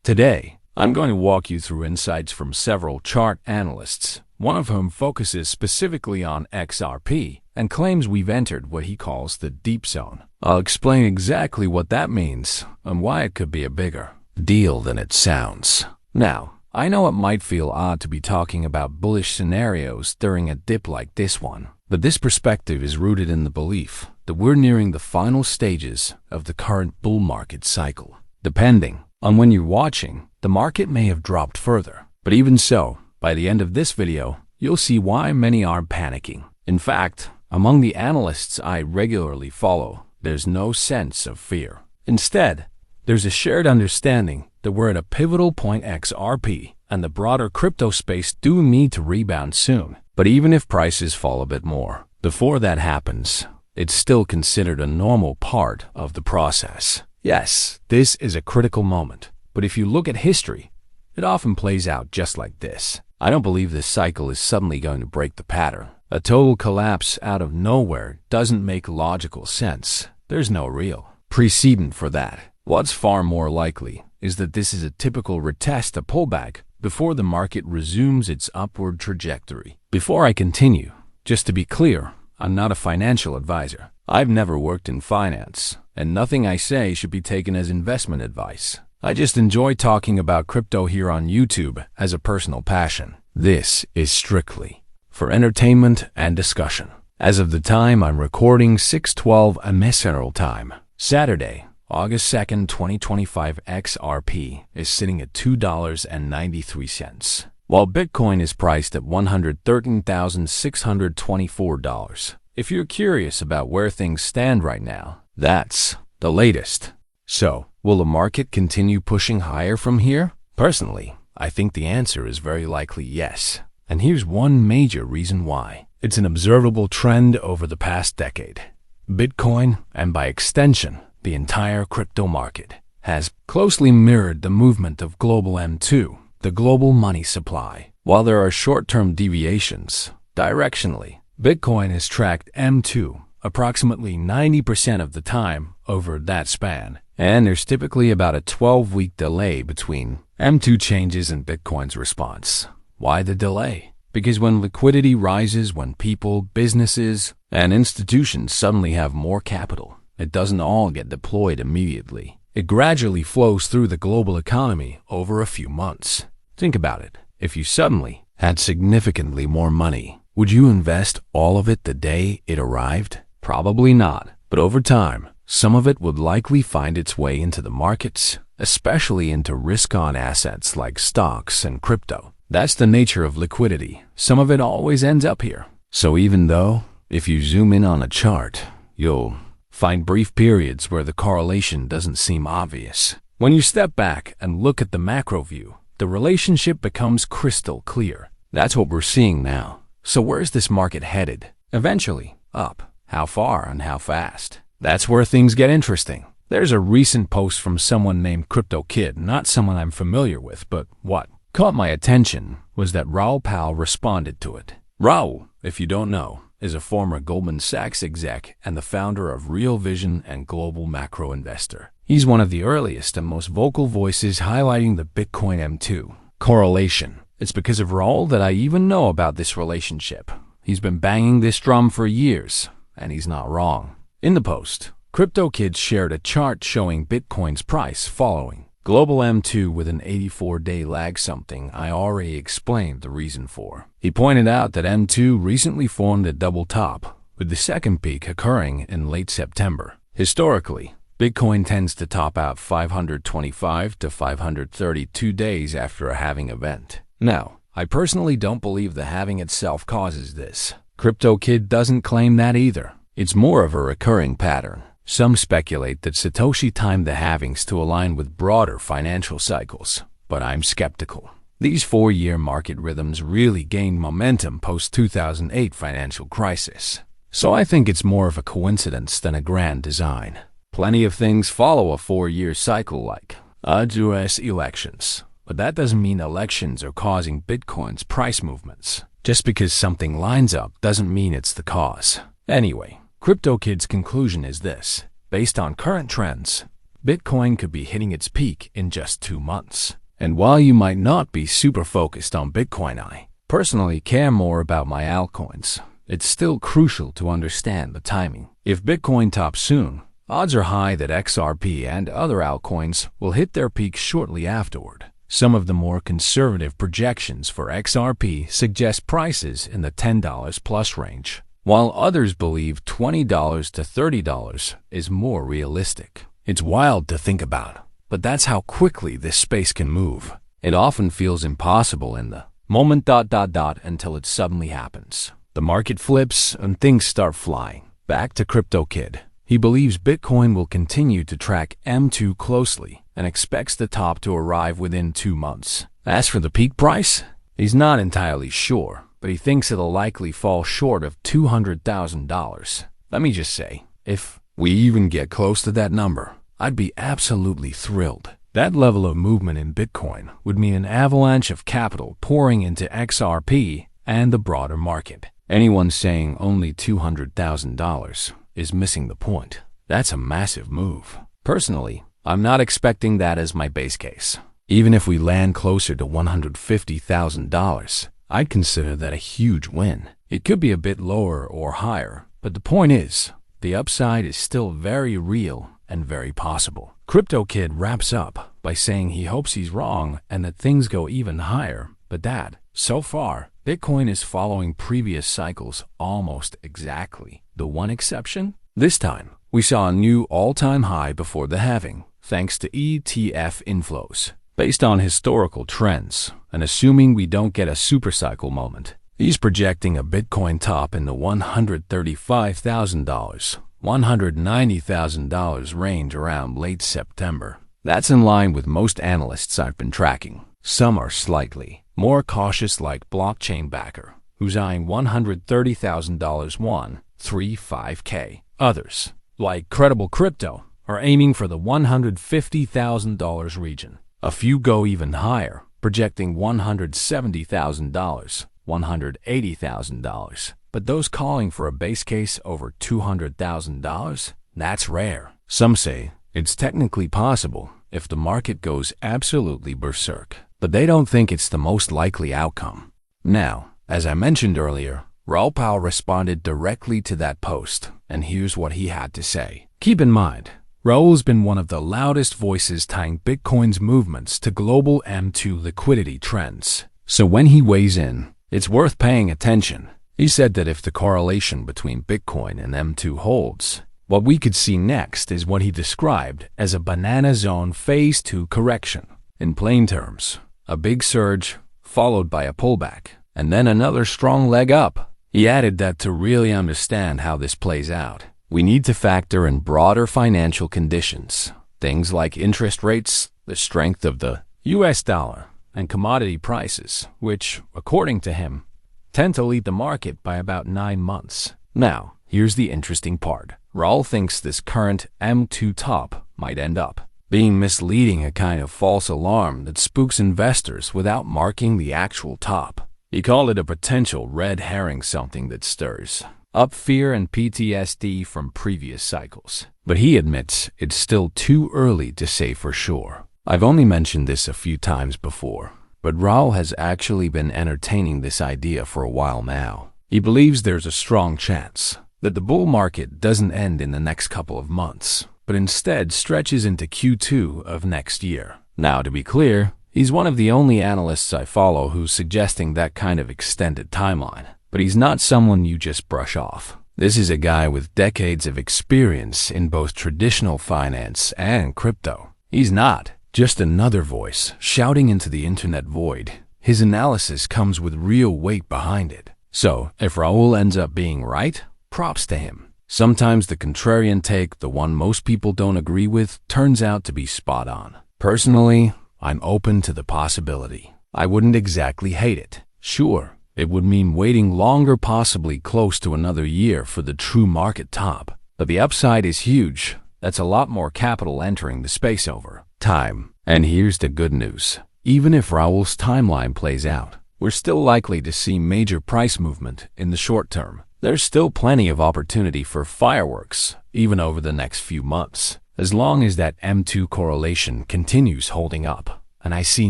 Today, I'm going to walk you through insights from several chart analysts, one of whom focuses specifically on XRP and claims we've entered what he calls the deep zone. I'll explain exactly what that means and why it could be a bigger deal than it sounds. Now, I know it might feel odd to be talking about bullish scenarios during a dip like this one, but this perspective is rooted in the belief that we're nearing the final stages of the current bull market cycle. Depending on when you're watching, the market may have dropped further, but even so, by the end of this video, you'll see why many aren't panicking. In fact, among the analysts I regularly follow, there's no sense of fear. Instead, there's a shared understanding that we're at a pivotal point. XRP and the broader crypto space do need to rebound soon. But even if prices fall a bit more before that happens, it's still considered a normal part of the process. Yes, this is a critical moment, but if you look at history, it often plays out just like this. I don't believe this cycle is suddenly going to break the pattern. A total collapse out of nowhere doesn't make logical sense. There's no real precedent for that. What's far more likely is that this is a typical retest, a pullback, before the market resumes its upward trajectory. Before I continue, just to be clear, I'm not a financial advisor. I've never worked in finance, and nothing I say should be taken as investment advice. I just enjoy talking about crypto here on YouTube as a personal passion. This is strictly for entertainment and discussion. As of the time I'm recording, 6:12 AM Central Time, Saturday, August 2nd, 2025, XRP is sitting at $2.93, while Bitcoin is priced at $113,624. If you're curious about where things stand right now, that's the latest. So, will the market continue pushing higher from here? Personally, I think the answer is very likely yes. And here's one major reason why. It's an observable trend over the past decade. Bitcoin, and by extension, the entire crypto market, has closely mirrored the movement of global M2, the global money supply. While there are short-term deviations, directionally, Bitcoin has tracked M2 approximately 90% of the time over that span, and there's typically about a 12-week delay between M2 changes and Bitcoin's response. Why the delay? Because when liquidity rises, when people, businesses, and institutions suddenly have more capital, it doesn't all get deployed immediately. It gradually flows through the global economy over a few months. Think about it. If you suddenly had significantly more money, would you invest all of it the day it arrived? Probably not. But over time, some of it would likely find its way into the markets, especially into risk-on assets like stocks and crypto. That's the nature of liquidity. Some of it always ends up here. So even though, if you zoom in on a chart, you'll find brief periods where the correlation doesn't seem obvious. When you step back and look at the macro view, the relationship becomes crystal clear. That's what we're seeing now. So where's this market headed? Eventually, up. How far and how fast? That's where things get interesting. There's a recent post from someone named Crypto Kid, not someone I'm familiar with, but what caught my attention was that Raoul Pal responded to it. Raoul, if you don't know, is a former Goldman Sachs exec and the founder of Real Vision and Global Macro Investor. He's one of the earliest and most vocal voices highlighting the Bitcoin M2 correlation. It's because of Raoul that I even know about this relationship. He's been banging this drum for years, and he's not wrong. In the post, Crypto Kids shared a chart showing Bitcoin's price following global M2 with an 84-day lag, something I already explained the reason for. He pointed out that M2 recently formed a double top, with the second peak occurring in late September. Historically, Bitcoin tends to top out 525 to 532 days after a halving event. Now, I personally don't believe the halving itself causes this. Crypto Kid doesn't claim that either. It's more of a recurring pattern. Some speculate that Satoshi timed the halvings to align with broader financial cycles, but I'm skeptical. These 4-year market rhythms really gained momentum post-2008 financial crisis. So I think it's more of a coincidence than a grand design. Plenty of things follow a 4-year cycle like US elections. But that doesn't mean elections are causing Bitcoin's price movements. Just because something lines up doesn't mean it's the cause. Anyway, Crypto Kid's conclusion is this. Based on current trends, Bitcoin could be hitting its peak in just 2 months. And while you might not be super focused on Bitcoin, I personally care more about my altcoins. It's still crucial to understand the timing. If Bitcoin tops soon, odds are high that XRP and other altcoins will hit their peak shortly afterward. Some of the more conservative projections for XRP suggest prices in the $10 plus range, while others believe $20 to $30 is more realistic. It's wild to think about, but that's how quickly this space can move. It often feels impossible in the moment until it suddenly happens. The market flips and things start flying. Back to Crypto Kid. He believes Bitcoin will continue to track M2 closely and expects the top to arrive within 2 months. As for the peak price, he's not entirely sure, but he thinks it'll likely fall short of $200,000. Let me just say, if we even get close to that number, I'd be absolutely thrilled. That level of movement in Bitcoin would mean an avalanche of capital pouring into XRP and the broader market. Anyone saying only $200,000 is missing the point. That's a massive move. Personally, I'm not expecting that as my base case. Even if we land closer to $150,000, I'd consider that a huge win. It could be a bit lower or higher, but the point is, the upside is still very real and very possible. Crypto Kid wraps up by saying he hopes he's wrong and that things go even higher, but that, so far, Bitcoin is following previous cycles almost exactly. The one exception? This time, we saw a new all-time high before the halving, thanks to ETF inflows. Based on historical trends, and assuming we don't get a supercycle moment, he's projecting a Bitcoin top in the $135,000, $190,000 range around late September. That's in line with most analysts I've been tracking. Some are slightly more cautious, like Blockchain Backer, who's eyeing $130,000 $135K. Others, like Credible Crypto, are aiming for the $150,000 region. A few go even higher, projecting $170,000, $180,000. But those calling for a base case over $200,000, that's rare. Some say it's technically possible if the market goes absolutely berserk, but they don't think it's the most likely outcome. Now, as I mentioned earlier, Raoul Pal responded directly to that post, and here's what he had to say. Keep in mind, Raoul's been one of the loudest voices tying Bitcoin's movements to global M2 liquidity trends. So when he weighs in, it's worth paying attention. He said that if the correlation between Bitcoin and M2 holds, what we could see next is what he described as a banana zone phase 2 correction. In plain terms, a big surge followed by a pullback, and then another strong leg up. He added that to really understand how this plays out, we need to factor in broader financial conditions, things like interest rates, the strength of the US dollar, and commodity prices, which, according to him, tend to lead the market by about 9 months. Now, here's the interesting part. Raoul thinks this current M2 top might end up being misleading, a kind of false alarm that spooks investors without marking the actual top. He called it a potential red herring, something that stirs up fear and PTSD from previous cycles. But he admits it's still too early to say for sure. I've only mentioned this a few times before, but Raoul has actually been entertaining this idea for a while now. He believes there's a strong chance that the bull market doesn't end in the next couple of months, but instead stretches into Q2 of next year. Now, to be clear, he's one of the only analysts I follow who's suggesting that kind of extended timeline. But he's not someone you just brush off. This is a guy with decades of experience in both traditional finance and crypto. He's not just another voice shouting into the internet void. His analysis comes with real weight behind it. So, if Raoul ends up being right, props to him. Sometimes the contrarian take, the one most people don't agree with, turns out to be spot on. Personally, I'm open to the possibility. I wouldn't exactly hate it. Sure, it would mean waiting longer, possibly close to another year for the true market top. But the upside is huge. That's a lot more capital entering the space over time. And here's the good news. Even if Raoul's timeline plays out, we're still likely to see major price movement in the short term. There's still plenty of opportunity for fireworks, even over the next few months. as long as that M2 correlation continues holding up, and I see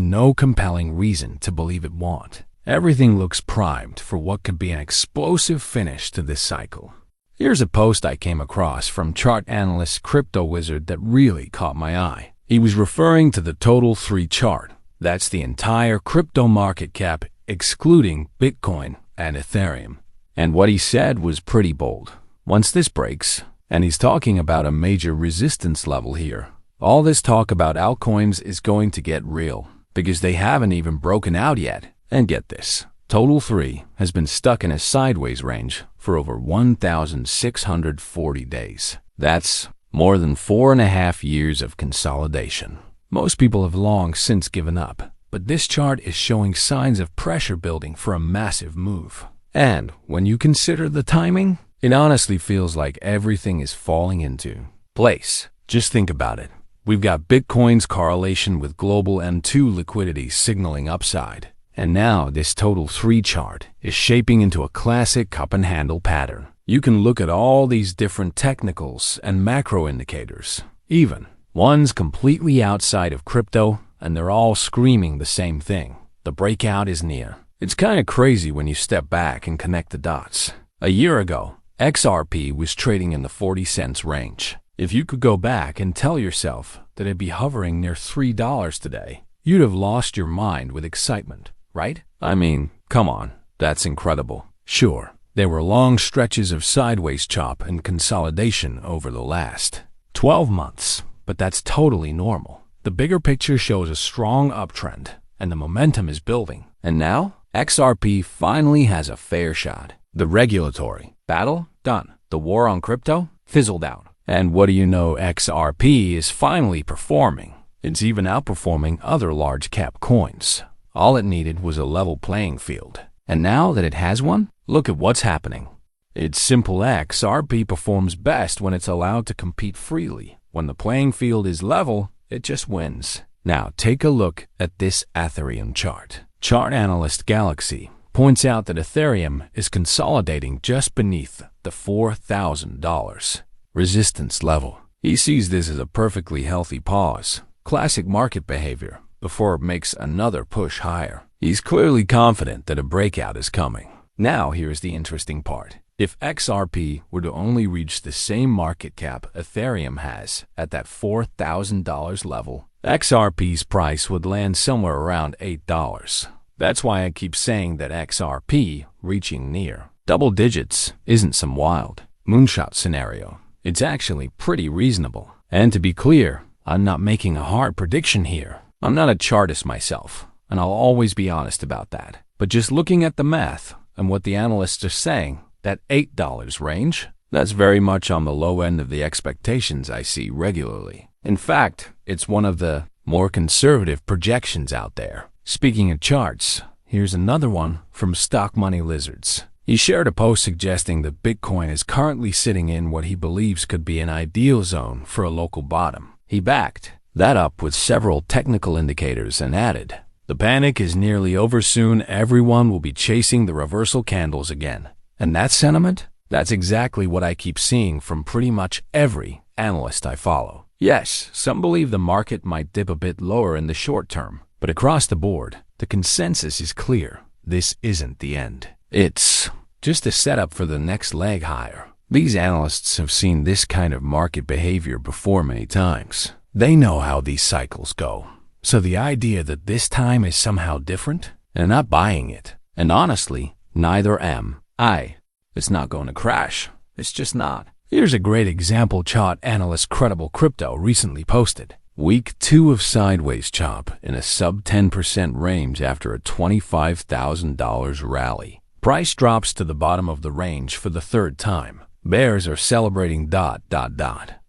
no compelling reason to believe it won't. Everything looks primed for what could be an explosive finish to this cycle. Here's a post I came across from chart analyst Crypto Wizard that really caught my eye. He was referring to the Total 3 chart. That's the entire crypto market cap excluding Bitcoin and Ethereum. And what he said was pretty bold. Once this breaks, and he's talking about a major resistance level here, all this talk about altcoins is going to get real, because they haven't even broken out yet. And get this, Total 3 has been stuck in a sideways range for over 1,640 days. That's more than 4.5 years of consolidation. Most people have long since given up, but this chart is showing signs of pressure building for a massive move. And when you consider the timing, it honestly feels like everything is falling into place. Just think about it. We've got Bitcoin's correlation with global M2 liquidity signaling upside. And now this Total 3 chart is shaping into a classic cup and handle pattern. You can look at all these different technicals and macro indicators. Even one's completely outside of crypto, and they're all screaming the same thing. The breakout is near. It's kind of crazy when you step back and connect the dots. A year ago, XRP was trading in the 40 cents range. If you could go back and tell yourself that it'd be hovering near $3 today, you'd have lost your mind with excitement. Right? I mean, come on, that's incredible. Sure, there were long stretches of sideways chop and consolidation over the last 12 months, but that's totally normal. The bigger picture shows a strong uptrend, and the momentum is building. And now, XRP finally has a fair shot. The regulatory battle, done. The war on crypto, fizzled out. And what do you know, XRP is finally performing. It's even outperforming other large cap coins. All it needed was a level playing field. And now that it has one, look at what's happening. It's simple. XRP performs best when it's allowed to compete freely. When the playing field is level, it just wins. Now take a look at this Ethereum chart. Chart analyst Galaxy points out that Ethereum is consolidating just beneath the $4,000 resistance level. He sees this as a perfectly healthy pause, classic market behavior, before it makes another push higher. He's clearly confident that a breakout is coming. Now here's the interesting part. If XRP were to only reach the same market cap Ethereum has at that $4,000 level, XRP's price would land somewhere around $8. That's why I keep saying that XRP reaching near double digits isn't some wild moonshot scenario. It's actually pretty reasonable. And to be clear, I'm not making a hard prediction here. I'm not a chartist myself, and I'll always be honest about that. But just looking at the math and what the analysts are saying, that $8 range, that's very much on the low end of the expectations I see regularly. In fact, it's one of the more conservative projections out there. Speaking of charts, here's another one from Stock Money Lizards. He shared a post suggesting that Bitcoin is currently sitting in what he believes could be an ideal zone for a local bottom. He backed that up with several technical indicators and added, "The panic is nearly over soon. Everyone will be chasing the reversal candles again." And that sentiment? That's exactly what I keep seeing from pretty much every analyst I follow. Yes, some believe the market might dip a bit lower in the short term, but across the board, the consensus is clear. This isn't the end. It's just a setup for the next leg higher. These analysts have seen this kind of market behavior before many times. They know how these cycles go. So the idea that this time is somehow different, and not buying it. And honestly, neither am I. It's not going to crash. It's just not. Here's a great example chart analyst Credible Crypto recently posted. Week 2 of sideways chop in a sub 10% range after a $25,000 rally. Price drops to the bottom of the range for the third time. Bears are celebrating ...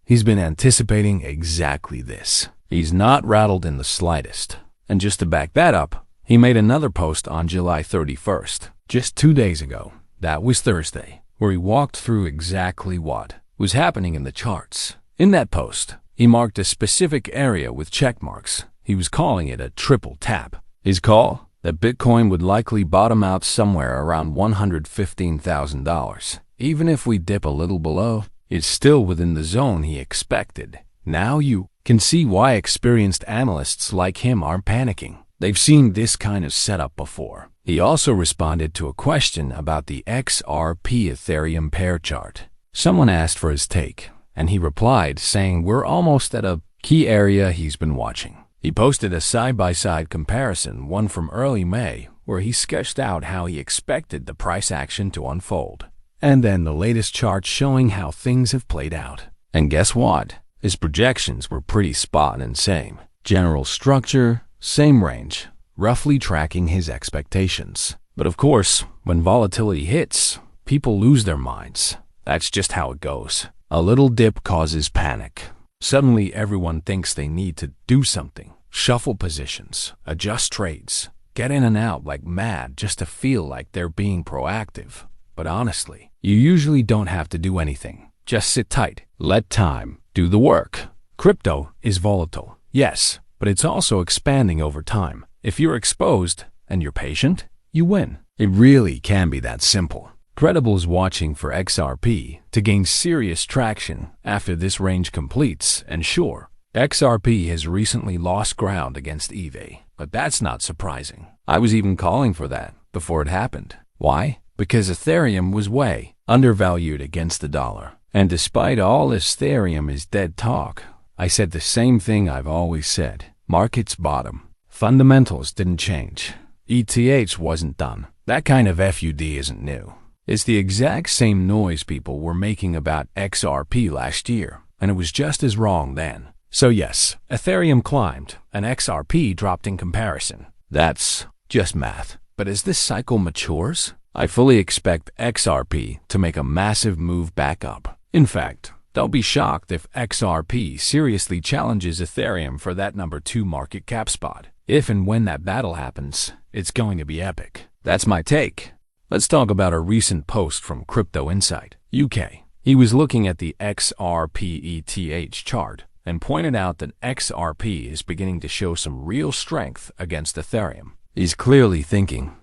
He's been anticipating exactly this. He's not rattled in the slightest. And just to back that up, he made another post on July 31st, just 2 days ago. That was Thursday, where he walked through exactly what was happening in the charts. In that post, he marked a specific area with check marks. He was calling it a triple tap. His call? That Bitcoin would likely bottom out somewhere around $115,000. Even if we dip a little below, it's still within the zone he expected. Now you can see why experienced analysts like him aren't panicking. They've seen this kind of setup before. He also responded to a question about the XRP Ethereum pair chart. Someone asked for his take, and he replied saying we're almost at a key area he's been watching. He posted a side-by-side comparison, one from early May, where he sketched out how he expected the price action to unfold, and then the latest chart showing how things have played out. And guess what? His projections were pretty spot on same. General structure, same range, roughly tracking his expectations. But of course, when volatility hits, people lose their minds. That's just how it goes. A little dip causes panic. Suddenly everyone thinks they need to do something. Shuffle positions, adjust trades, get in and out like mad just to feel like they're being proactive. But honestly, you usually don't have to do anything. Just sit tight. Let time do the work. Crypto is volatile, yes, but it's also expanding over time. If you're exposed and you're patient, you win. It really can be that simple. Credible is watching for XRP to gain serious traction after this range completes, and sure, XRP has recently lost ground against ETH, but that's not surprising. I was even calling for that before it happened. Why? Because Ethereum was way undervalued against the dollar. And despite all this Ethereum is dead talk, I said the same thing I've always said. Markets bottom. Fundamentals didn't change. ETH wasn't done. That kind of FUD isn't new. It's the exact same noise people were making about XRP last year, and it was just as wrong then. So yes, Ethereum climbed, and XRP dropped in comparison. That's just math. But as this cycle matures, I fully expect XRP to make a massive move back up. In fact, don't be shocked if XRP seriously challenges Ethereum for that number 2 market cap spot. If and when that battle happens, it's going to be epic. That's my take. Let's talk about a recent post from Crypto Insight, UK. He was looking at the XRP ETH chart and pointed out that XRP is beginning to show some real strength against Ethereum. He's clearly thinking,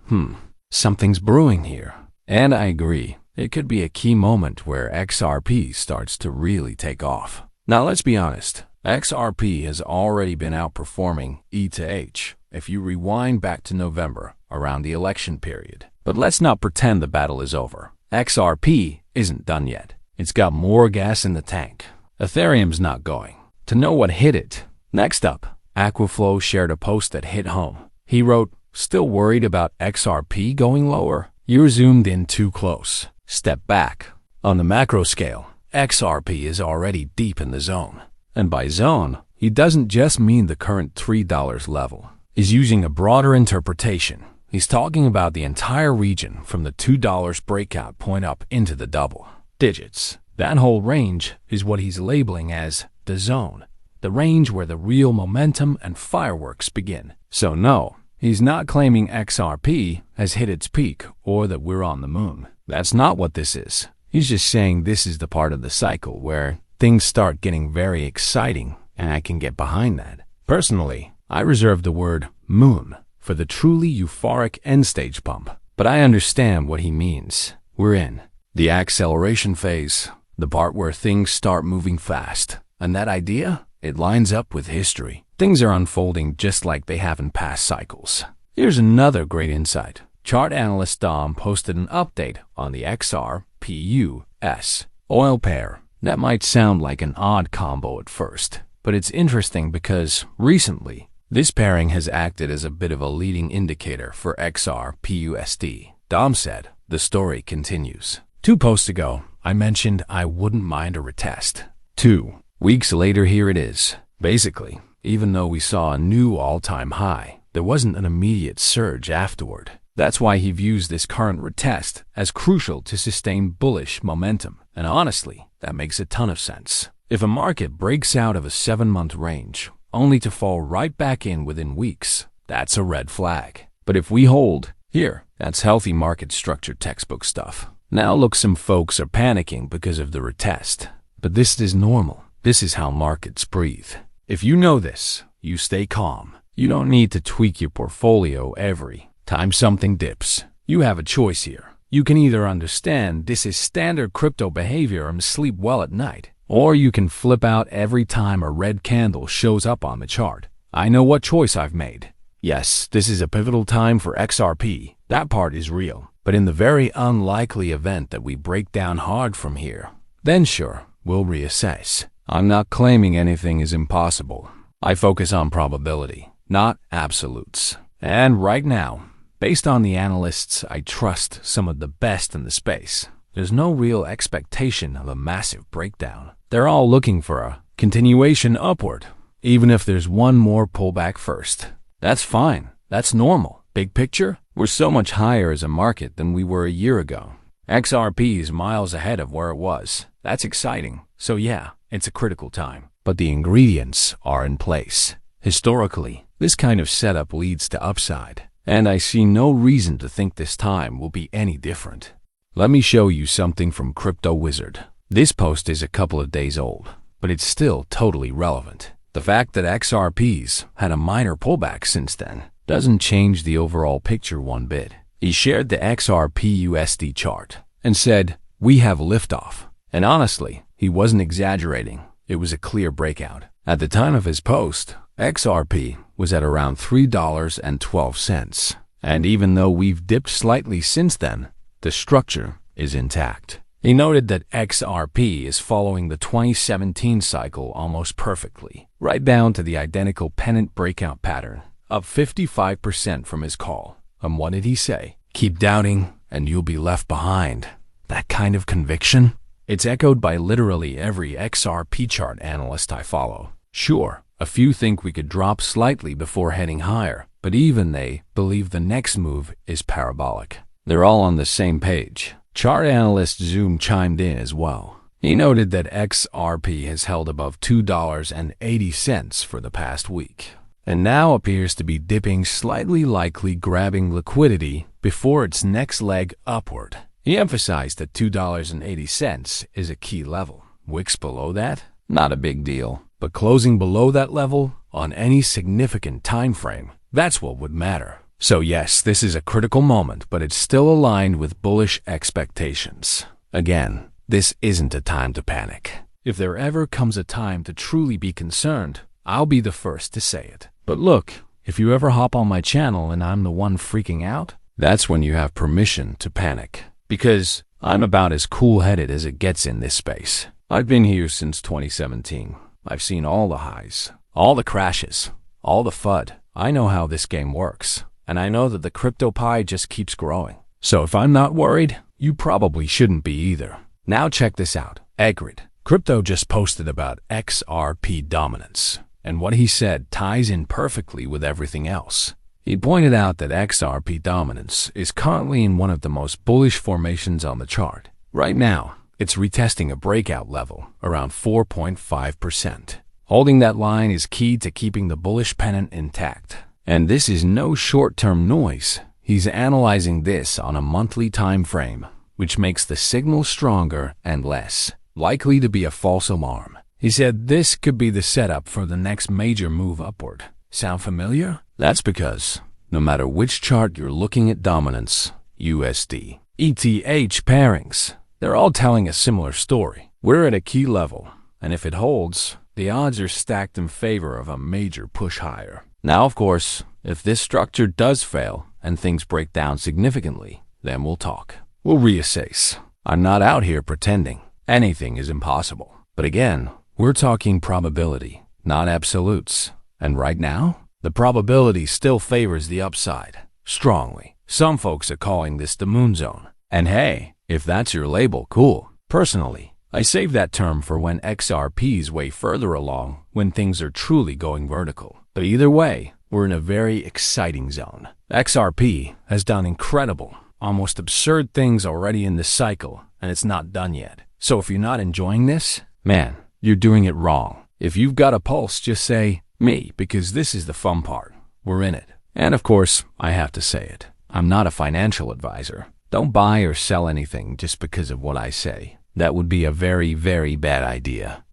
something's brewing here. And I agree. It could be a key moment where XRP starts to really take off. Now let's be honest. XRP has already been outperforming ETH if you rewind back to November, around the election period. But let's not pretend the battle is over. XRP isn't done yet. It's got more gas in the tank. Ethereum's not going. To know what hit it. Next up, Aquaflow shared a post that hit home. He wrote, "Still worried about XRP going lower? You're zoomed in too close. Step back." On the macro scale, XRP is already deep in the zone. And by zone, he doesn't just mean the current $3 level. He's using a broader interpretation. He's talking about the entire region from the $2 breakout point up into the double digits. That whole range is what he's labeling as the zone, the range where the real momentum and fireworks begin. So no, he's not claiming XRP has hit its peak or that we're on the moon. That's not what this is. He's just saying this is the part of the cycle where things start getting very exciting, and I can get behind that. Personally, I reserve the word moon for the truly euphoric end-stage pump, but I understand what he means. We're in the acceleration phase, the part where things start moving fast. And that idea, it lines up with history. Things are unfolding just like they have in past cycles. Here's another great insight. Chart analyst Dom posted an update on the XRPUS oil pair. That might sound like an odd combo at first, but it's interesting because recently, this pairing has acted as a bit of a leading indicator for XRPUSD. Dom said, the story continues. 2 posts ago, I mentioned I wouldn't mind a retest. 2 weeks later, here it is. Basically, even though we saw a new all-time high, there wasn't an immediate surge afterward. That's why he views this current retest as crucial to sustain bullish momentum. And honestly, that makes a ton of sense. If a market breaks out of a 7-month range, only to fall right back in within weeks, that's a red flag. But if we hold, here, that's healthy market structure textbook stuff. Now look, some folks are panicking because of the retest. But this is normal. This is how markets breathe. If you know this, you stay calm. You don't need to tweak your portfolio every time something dips. You have a choice here. You can either understand this is standard crypto behavior and sleep well at night, Or you can flip out every time a red candle shows up on the chart. I know what choice I've made. Yes, this is a pivotal time for XRP. That part is real. But in the very unlikely event that we break down hard from here, then sure, we'll reassess. I'm not claiming anything is impossible. I focus on probability, not absolutes. And right now, based on the analysts I trust, some of the best in the space, there's no real expectation of a massive breakdown. They're all looking for a continuation upward, even if there's one more pullback first. That's fine. That's normal. Big picture, we're so much higher as a market than we were a year ago. XRP is miles ahead of where it was. That's exciting. So yeah, it's a critical time. But the ingredients are in place. Historically, this kind of setup leads to upside, and I see no reason to think this time will be any different. Let me show you something from Crypto Wizard. This post is a couple of days old, but it's still totally relevant. The fact that XRP's had a minor pullback since then doesn't change the overall picture one bit. He shared the XRP USD chart and said, "We have liftoff." And honestly, he wasn't exaggerating. It was a clear breakout. At the time of his post, XRP was at around $3.12. And even though we've dipped slightly since then, the structure is intact. He noted that XRP is following the 2017 cycle almost perfectly, right down to the identical pennant breakout pattern, up 55% from his call. And what did he say? Keep doubting and you'll be left behind. That kind of conviction? It's echoed by literally every XRP chart analyst I follow. Sure, a few think we could drop slightly before heading higher, but even they believe the next move is parabolic. They're all on the same page. Chart analyst Zoom chimed in as well. He noted that XRP has held above $2.80 for the past week, and now appears to be dipping slightly, likely grabbing liquidity before its next leg upward. He emphasized that $2.80 is a key level. Wicks below that? Not a big deal. But closing below that level on any significant time frame, that's what would matter. So yes, this is a critical moment, but it's still aligned with bullish expectations. Again, this isn't a time to panic. If there ever comes a time to truly be concerned, I'll be the first to say it. But look, if you ever hop on my channel and I'm the one freaking out, that's when you have permission to panic. Because I'm about as cool-headed as it gets in this space. I've been here since 2017. I've seen all the highs, all the crashes, all the FUD. I know how this game works, and I know that the crypto pie just keeps growing. So if I'm not worried, you probably shouldn't be either. Now check this out. Egrid. Crypto just posted about XRP dominance, and what he said ties in perfectly with everything else. He pointed out that XRP dominance is currently in one of the most bullish formations on the chart. Right now, it's retesting a breakout level around 4.5%. Holding that line is key to keeping the bullish pennant intact. And this is no short-term noise. He's analyzing this on a monthly time frame, which makes the signal stronger and less likely to be a false alarm. He said this could be the setup for the next major move upward. Sound familiar? That's because no matter which chart you're looking at, dominance, USD, ETH pairings, they're all telling a similar story. We're at a key level, and if it holds, the odds are stacked in favor of a major push higher. Now, of course, if this structure does fail and things break down significantly, then we'll talk. We'll reassess. I'm not out here pretending anything is impossible. But again, we're talking probability, not absolutes. And right now, the probability still favors the upside strongly. Some folks are calling this the moon zone. And hey, if that's your label, cool. Personally, I save that term for when XRP's way further along, when things are truly going vertical. But either way, we're in a very exciting zone. XRP has done incredible, almost absurd things already in this cycle, and it's not done yet. So if you're not enjoying this, man, you're doing it wrong. If you've got a pulse, just say, me, because this is the fun part. We're in it. And of course, I have to say it. I'm not a financial advisor. Don't buy or sell anything just because of what I say. That would be a very, very bad idea.